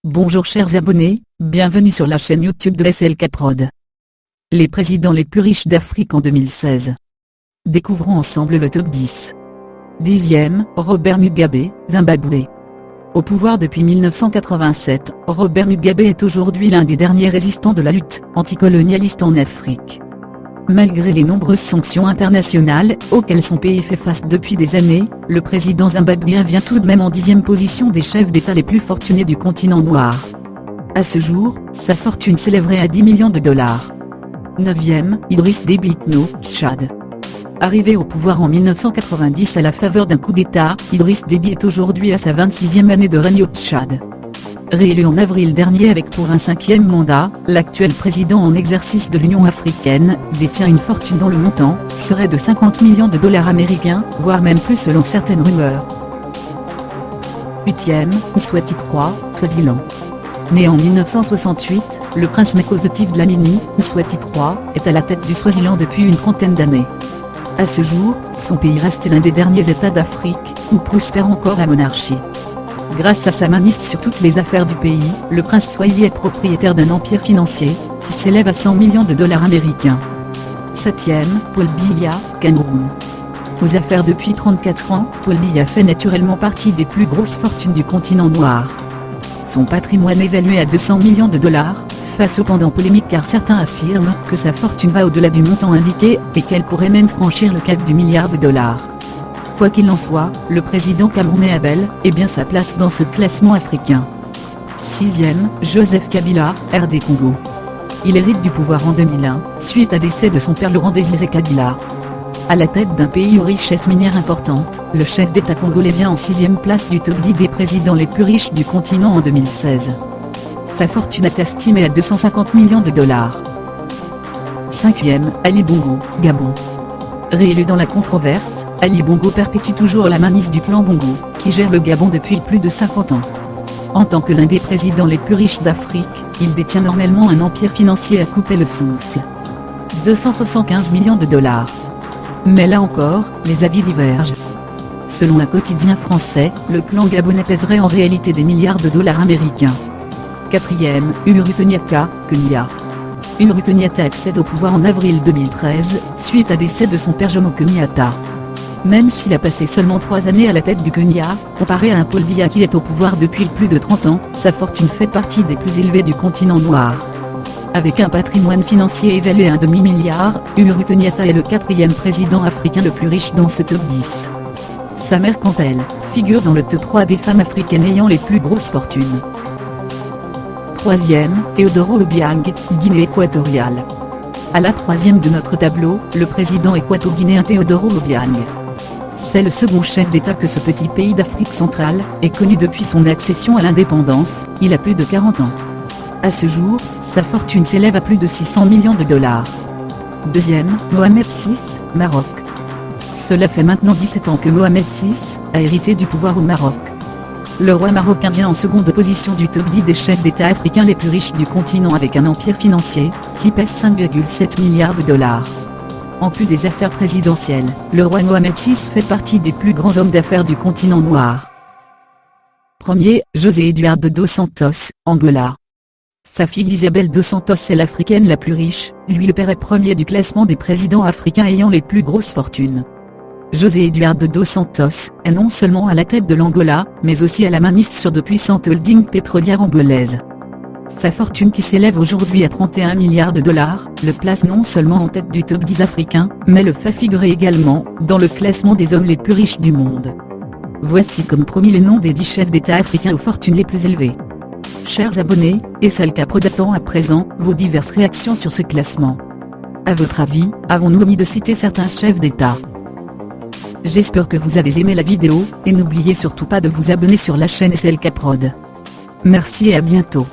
Bonjour chers abonnés, bienvenue sur la chaîne YouTube de SLK Prod. Les présidents les plus riches d'Afrique en 2016. Découvrons ensemble le top 10. 10e, Robert Mugabe, Zimbabwe. Au pouvoir depuis 1987, Robert Mugabe est aujourd'hui l'un des derniers résistants de la lutte anticolonialiste en Afrique. Malgré les nombreuses sanctions internationales auxquelles son pays fait face depuis des années, le président zimbabwéen vient tout de même en 10e position des chefs d'État les plus fortunés du continent noir. À ce jour, sa fortune s'élèverait à 10 millions de dollars. 9e, Idriss Déby Itno, Tchad. Arrivé au pouvoir en 1990 à la faveur d'un coup d'État, Idriss Déby est aujourd'hui à sa 26e année de règne au Tchad. Réélu en avril dernier avec pour un 5e mandat, l'actuel président en exercice de l'Union africaine détient une fortune dont le montant serait de 50 millions de dollars américains, voire même plus selon certaines rumeurs. 8e, Mswati III, Swaziland. Né en 1968, le prince Mkhosi Dlamini, Mswati III, est à la tête du Swaziland depuis une trentaine d'années. À ce jour, son pays reste l'un des derniers États d'Afrique où prospère encore la monarchie. Grâce à sa mainmise sur toutes les affaires du pays, le prince Swahili est propriétaire d'un empire financier, qui s'élève à 100 millions de dollars américains. 7e, Paul Biya, Cameroun. Aux affaires depuis 34 ans, Paul Biya fait naturellement partie des plus grosses fortunes du continent noir. Son patrimoine évalué à 200 millions de dollars, fait cependant polémique car certains affirment que sa fortune va au-delà du montant indiqué et qu'elle pourrait même franchir le cap du milliard de dollars. Quoi qu'il en soit, le président camerounais a bel et bien sa place dans ce classement africain. 6e, Joseph Kabila, RD Congo. Il hérite du pouvoir en 2001, suite à décès de son père Laurent Désiré Kabila. À la tête d'un pays aux richesses minières importantes, le chef d'État congolais vient en 6e place du top 10 des présidents les plus riches du continent en 2016. Sa fortune est estimée à 250 millions de dollars. 5e, Ali Bongo, Gabon. Réélu dans la controverse, Ali Bongo perpétue toujours la mainmise du clan Bongo, qui gère le Gabon depuis plus de 50 ans. En tant que l'un des présidents les plus riches d'Afrique, il détient normellement un empire financier à couper le souffle. 275 millions de dollars. Mais là encore, les avis divergent. Selon un quotidien français, le clan gabonais pèserait en réalité des milliards de dollars américains. 4e, Uhuru Kenyatta, Kenya. Uhuru Kenyatta accède au pouvoir en avril 2013, suite à décès de son père Jomo Kenyatta. Même s'il a passé seulement 3 années à la tête du Kenya, comparé à un Paul Biya qui est au pouvoir depuis plus de 30 ans, sa fortune fait partie des plus élevées du continent noir. Avec un patrimoine financier évalué à un demi-milliard, Uhuru Kenyatta est le 4e président africain le plus riche dans ce top 10. Sa mère quant à elle, figure dans le top 3 des femmes africaines ayant les plus grosses fortunes. 3e, Teodoro Obiang, Guinée équatoriale. À la 3e de notre tableau, le président équato-guinéen Teodoro Obiang. C'est le second chef d'État que ce petit pays d'Afrique centrale est connu depuis son accession à l'indépendance, il a plus de 40 ans. À ce jour, sa fortune s'élève à plus de 600 millions de dollars. 2e, Mohamed VI, Maroc. Cela fait maintenant 17 ans que Mohamed VI a hérité du pouvoir au Maroc. Le roi marocain vient en seconde position du top 10 des chefs d'État africains les plus riches du continent avec un empire financier, qui pèse 5,7 milliards de dollars. En plus des affaires présidentielles, le roi Mohamed VI fait partie des plus grands hommes d'affaires du continent noir. 1er, José Eduardo dos Santos, Angola. Sa fille Isabel dos Santos est l'Africaine la plus riche, lui le père est premier du classement des présidents africains ayant les plus grosses fortunes. José Eduardo dos Santos est non seulement à la tête de l'Angola, mais aussi à la mainmise sur de puissantes holdings pétrolières angolaises. Sa fortune qui s'élève aujourd'hui à 31 milliards de dollars, le place non seulement en tête du top 10 africain, mais le fait figurer également dans le classement des hommes les plus riches du monde. Voici comme promis les noms des 10 chefs d'État africains aux fortunes les plus élevées. Chers abonnés, SLK Prod attend à présent vos diverses réactions sur ce classement. À votre avis, avons-nous omis de citer certains chefs d'État ? J'espère que vous avez aimé la vidéo, et n'oubliez surtout pas de vous abonner sur la chaîne SLK Prod. Merci et à bientôt.